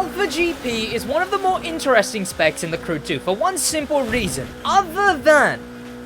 Alpha GP is one of the more interesting specs in the Crew 2 for one simple reason. Other than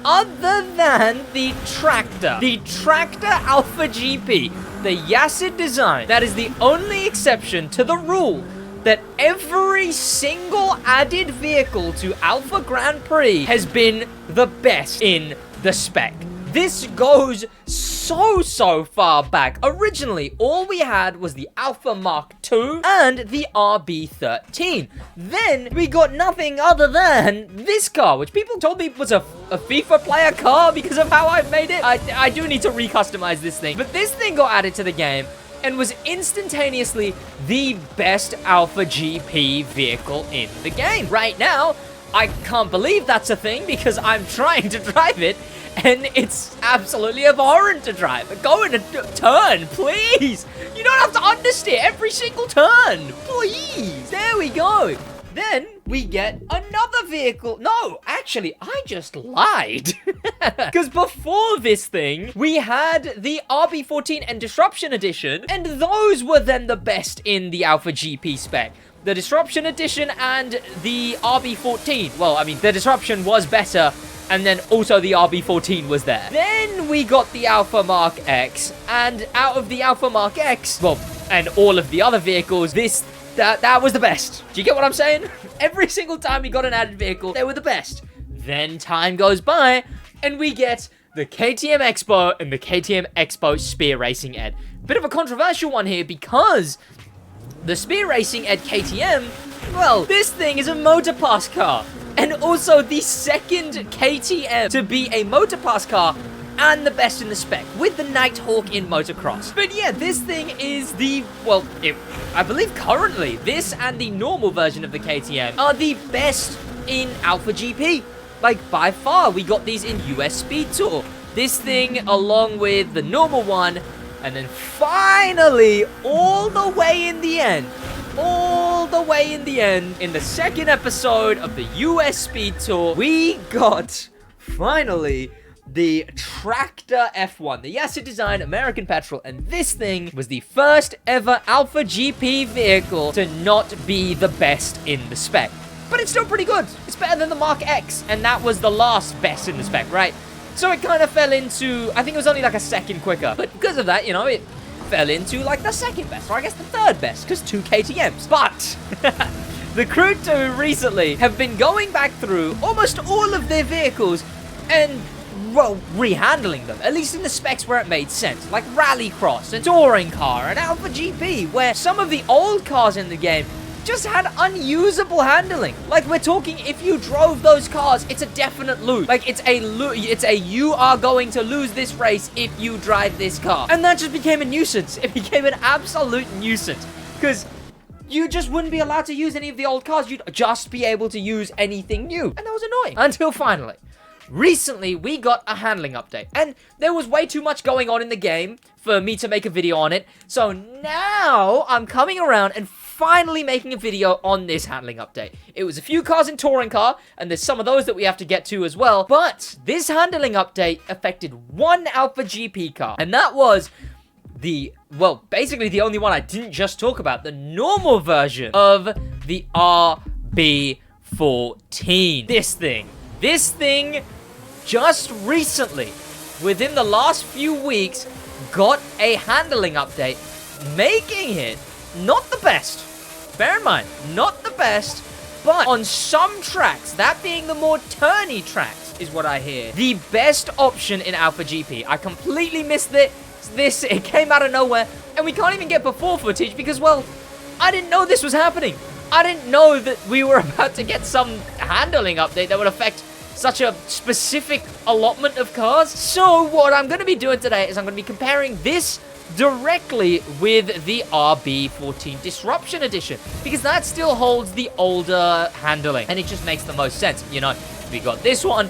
the Tractor Alpha GP, the Yassid design, that is the only exception to the rule that every single added vehicle to Alpha Grand Prix has been the best in the spec. This goes so far back. Originally, all we had was the Alpha Mark II and the RB14. Then, we got nothing other than this car, which people told me was a FIFA player car because of how I've made it. I do need to recustomize this thing. But this thing got added to the game and was instantaneously the best Alpha GP vehicle in the game. Right now, I can't believe that's a thing because I'm trying to drive it and it's absolutely abhorrent to drive. Go in a turn, please. You don't have to understeer every single turn, please. There we go. Then we get another vehicle. No, actually, I just lied. Because before this thing, we had the RB14 and Disruption Edition, and those were then the best in the Alpha GP spec. The Disruption Edition and the RB14. Well, I mean, the Disruption was better, and then also the RB14 was there. Then we got the Alpha Mark X, and out of the Alpha Mark X, well, and all of the other vehicles, that was the best. Do you get what I'm saying? Every single time we got an added vehicle, they were the best. Then time goes by, and we get the KTM Expo and the KTM Expo Spear Racing Ed. Bit of a controversial one here because the Spear Racing Ed KTM, well, this thing is a motor pass car. And also the second KTM to be a motor pass car and the best in the spec with the Nighthawk in motocross. But yeah, this thing is I believe currently this and the normal version of the KTM are the best in Alpha GP. Like by far, we got these in US Speed Tour. This thing along with the normal one, and then finally all the way in the end, in the second episode of the US Speed Tour, we got, finally, the Tractor F1, the Yassid design American petrol, and this thing was the first ever Alpha GP vehicle to not be the best in the spec. But it's still pretty good. It's better than the Mark X, and that was the last best in the spec, right? So it kind of fell into, I think it was only like a second quicker, but because of that, you know, it fell into like the second best, or I guess the third best, because 2 KTMs. But the Crew 2 recently have been going back through almost all of their vehicles and, well, rehandling them, at least in the specs where it made sense, like Rallycross and Touring Car and Alpha GP, where some of the old cars in the game just had unusable handling. Like, we're talking, if you drove those cars, it's a definite lose. Like, it's a you are going to lose this race if you drive this car. And that just became a nuisance. It became an absolute nuisance. Because you just wouldn't be allowed to use any of the old cars. You'd just be able to use anything new. And that was annoying. Until finally, recently, we got a handling update. And there was way too much going on in the game for me to make a video on it. So now, I'm coming around and finally making a video on this handling update. It was a few cars in Touring Car, and there's some of those that we have to get to as well. But this handling update affected one Alpha GP car. And that was basically the only one I didn't just talk about. The normal version of the RB14. This thing just recently, within the last few weeks, got a handling update, making it not the best. Bear in mind, not the best, but on some tracks, that being the more turny tracks, is what I hear, the best option in Alpha GP. I completely missed it. It came out of nowhere, and we can't even get before footage because, well, I didn't know this was happening. I didn't know that we were about to get some handling update that would affect such a specific allotment of cars. So what I'm going to be doing today is I'm going to be comparing this directly with the RB14 Disruption Edition, because that still holds the older handling, and it just makes the most sense. You know, we got this one,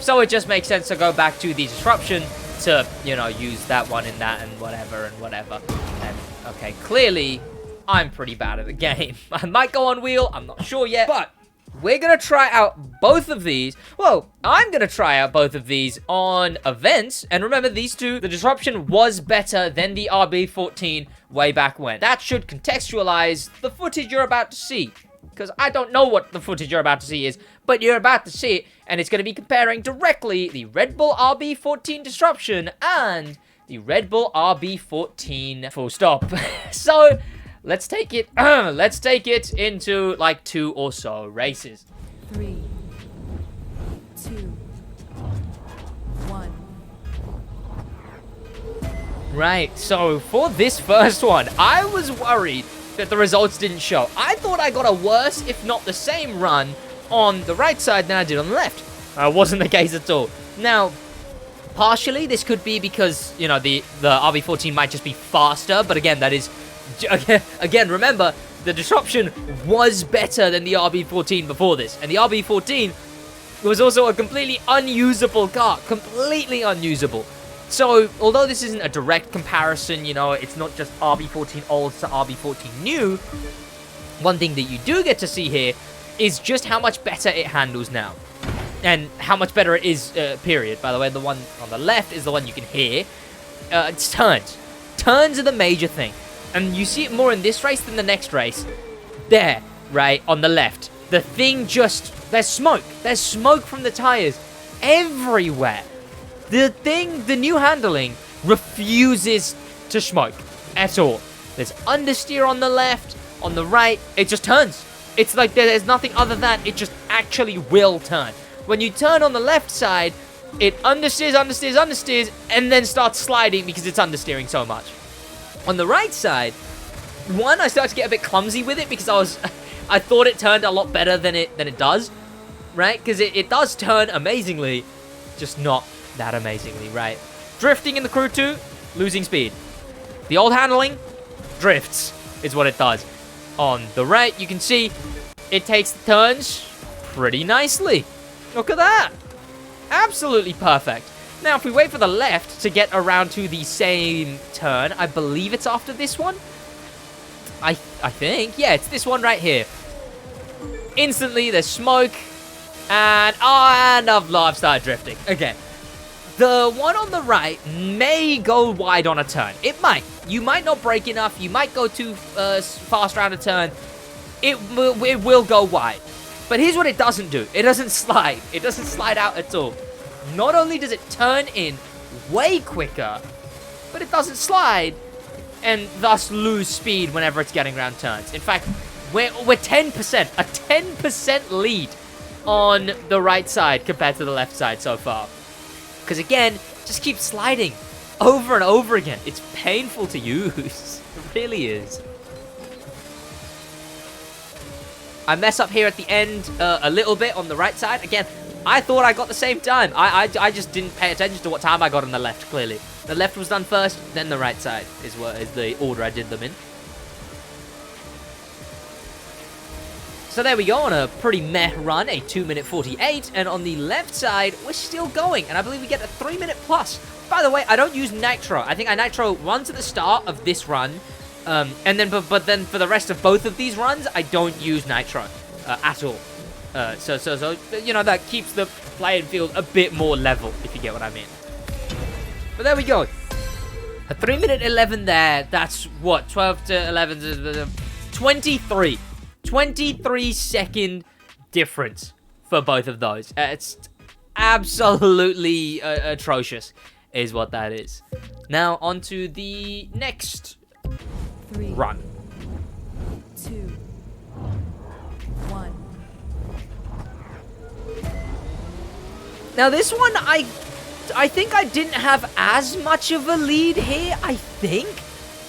so it just makes sense to go back to the Disruption to, you know, use that one in that and whatever. And, okay, clearly, I'm pretty bad at the game. I might go on wheel, I'm not sure yet, but we're going to try out both of these. Well, I'm going to try out both of these on events. And remember, these two, the disruption was better than the RB14 way back when. That should contextualize the footage you're about to see. Because I don't know what the footage you're about to see is, but you're about to see it. And it's going to be comparing directly the RedBull RB14 disruption and the RedBull RB14 full stop. So let's take it into like 2 or so races. 3, 2, 1. Right, so for this first one, I was worried that the results didn't show. I thought I got a worse, if not the same run on the right side than I did on the left. Wasn't the case at all. Now, partially, this could be because, you know, the RB14 might just be faster, but again, that is... Again, remember, the disruption was better than the RB14 before this, and the RB14 was also a completely unusable car. Completely unusable. So, although this isn't a direct comparison, you know, it's not just RB14 old to RB14 new, one thing that you do get to see here is just how much better it handles now. And how much better it is, period. By the way, the one on the left is the one you can hear. It's turns. Turns are the major thing. And you see it more in this race than the next race. There, right, on the left. The thing just... There's smoke. There's smoke from the tires everywhere. The new handling refuses to smoke at all. There's understeer on the left, on the right. It just turns. It's like there's nothing other than it just actually will turn. When you turn on the left side, it understeers, and then starts sliding because it's understeering so much. On the right side, I started to get a bit clumsy with it because I thought it turned a lot better than it does, right? Because it does turn amazingly, just not that amazingly, right? Drifting in the Crew 2, losing speed. The old handling, drifts, is what it does. On the right, you can see it takes the turns pretty nicely. Look at that. Absolutely perfect. Now, if we wait for the left to get around to the same turn, I believe it's after this one. I think. Yeah, it's this one right here. Instantly, there's smoke. And I've started drifting. Again, the one on the right may go wide on a turn. It might. You might not brake enough. You might go too fast around a turn. It will go wide. But here's what it doesn't do. It doesn't slide. It doesn't slide out at all. Not only does it turn in way quicker, but it doesn't slide and thus lose speed whenever it's getting around turns. In fact, we're 10%. A 10% lead on the right side compared to the left side so far. Because again, just keep sliding over and over again. It's painful to use. It really is. I mess up here at the end a little bit on the right side. Again, I thought I got the same time. I just didn't pay attention to what time I got on the left, clearly. The left was done first, then the right side is the order I did them in. So there we go on a pretty meh run, a 2-minute 48. And on the left side, we're still going. And I believe we get a 3-minute plus. By the way, I don't use nitro. I think I nitro runs at the start of this run. And then, but then for the rest of both of these runs, I don't use nitro at all. So you know, that keeps the playing field a bit more level, if you get what I mean. But there we go. A 3-minute 11 there. That's what, 12 to 11, 23. 23-second difference for both of those. It's absolutely atrocious, is what that is. Now, on to the next 3, run. 2, 1. Now, this one, I think I didn't have as much of a lead here, I think.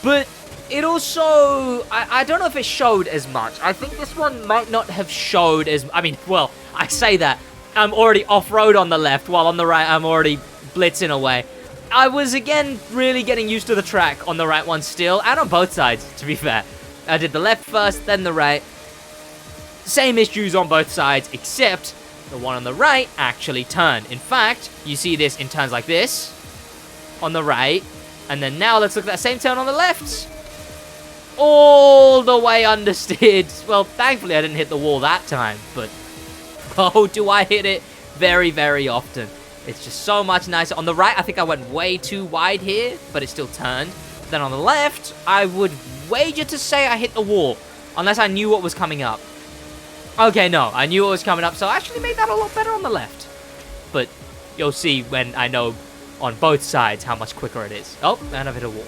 But it also, I don't know if it showed as much. I think this one might not have showed as, I mean, well, I say that. I'm already off-road on the left, while on the right, I'm already blitzing away. I was, again, really getting used to the track on the right one still, and on both sides, to be fair. I did the left first, then the right. Same issues on both sides, except the one on the right actually turned. In fact, you see this in turns like this, on the right, and then now let's look at that same turn on the left. All the way understeered. Well, thankfully I didn't hit the wall that time, but Oh, do I hit it very, very often. It's just so much nicer. On the right, I think I went way too wide here, but it still turned. Then on the left, I would wager to say I hit the wall, unless I knew what was coming up. Okay, no, I knew what was coming up, so I actually made that a lot better on the left. But you'll see when I know on both sides how much quicker it is. Oh, and I've hit a wall.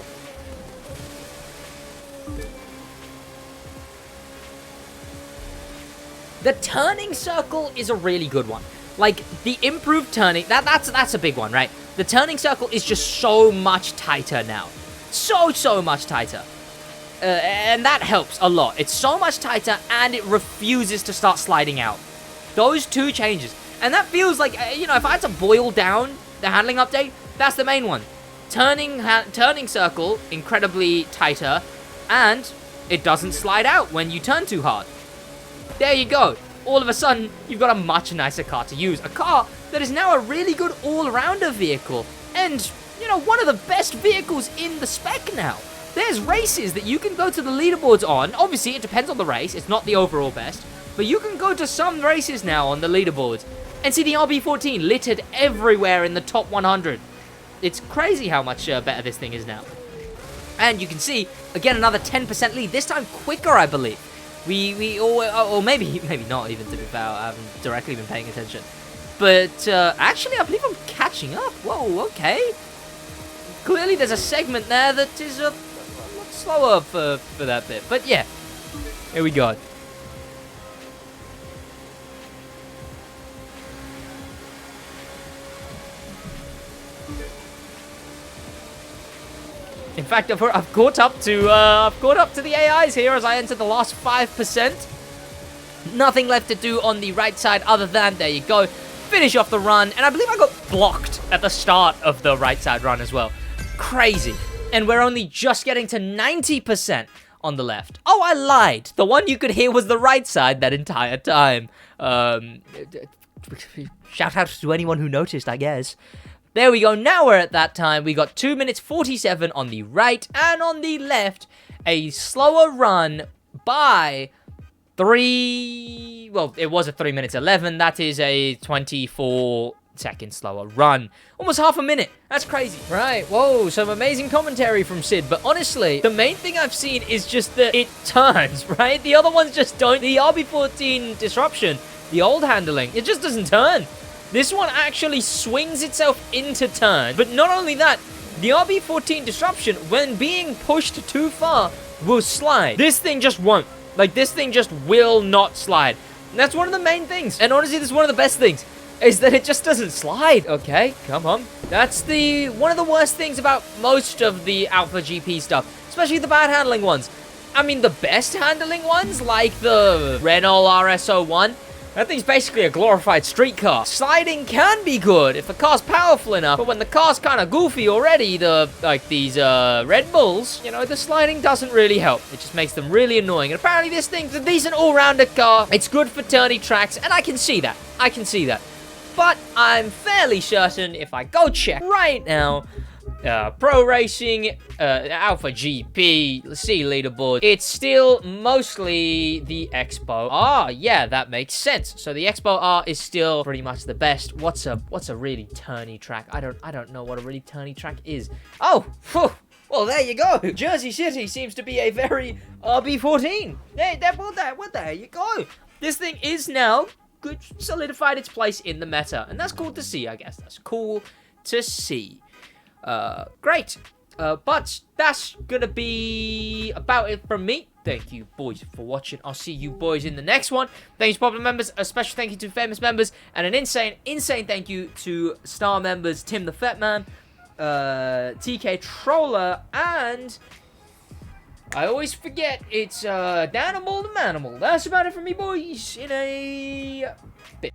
The turning circle is a really good one. Like, the improved turning, that's a big one, right? The turning circle is just so much tighter now. So much tighter. And that helps a lot. It's so much tighter, and it refuses to start sliding out. Those two changes. And that feels like, you know, if I had to boil down the handling update, that's the main one. Turning circle, incredibly tighter, and it doesn't slide out when you turn too hard. There you go. All of a sudden, you've got a much nicer car to use. A car that is now a really good all-rounder vehicle. And, you know, one of the best vehicles in the spec now. There's races that you can go to the leaderboards on. Obviously, it depends on the race. It's not the overall best. But you can go to some races now on the leaderboards and see the RB14 littered everywhere in the top 100. It's crazy how much better this thing is now. And you can see, again, another 10% lead. This time quicker, I believe. Or maybe not even, to be fair. I haven't directly been paying attention. But actually, I believe I'm catching up. Whoa, okay. Clearly, there's a segment there that is a lot slower for that bit. But yeah, here we go. In fact, I've caught up to the AIs here as I enter the last 5%. Nothing left to do on the right side other than, there you go, finish off the run. And I believe I got blocked at the start of the right side run as well. Crazy. And we're only just getting to 90% on the left. Oh, I lied. The one you could hear was the right side that entire time. Shout out to anyone who noticed, I guess. There we go. Now we're at that time. We got 2 minutes 47 on the right, and on the left, a slower run by 3... Well, it was a 3 minutes 11. That is a 24-second slower run. Almost half a minute. That's crazy. Right. Whoa, some amazing commentary from Sid. But honestly, the main thing I've seen is just that it turns, right? The other ones just don't. The RB14 disruption, the old handling, it just doesn't turn. This one actually swings itself into turn. But not only that, the RB14 disruption, when being pushed too far, will slide. This thing just won't. Like, this thing just will not slide. And that's one of the main things. And honestly, this is one of the best things, is that it just doesn't slide. Okay, come on. That's one of the worst things about most of the Alpha GP stuff, especially the bad handling ones. I mean, the best handling ones, like the RedBull RS01, that thing's basically a glorified street car. Sliding can be good if the car's powerful enough, but when the car's kind of goofy already, these Red Bulls, you know, the sliding doesn't really help. It just makes them really annoying. And apparently this thing's a decent all-rounder car. It's good for turny tracks, and I can see that. I can see that. But I'm fairly certain if I go check right now, Pro Racing, Alpha GP, let's see leaderboard, it's still mostly the Expo R. Yeah, that makes sense. So the Expo R is still pretty much the best. What's a really turny track? I don't know what a really turny track is. Oh, whew. Well, there you go. Jersey City seems to be a very RB14. Hey, there you go. This thing is now good, solidified its place in the meta, and that's cool to see, I guess. That's cool to see. Great. But that's gonna be about it from me. Thank you, boys, for watching. I'll see you boys in the next one. Thanks, popular members. A special thank you to famous members, and an insane thank you to star members Tim the Fat Man, TK Troller, and I always forget it's Danimal the Manimal. That's about it from me, boys. In a bit.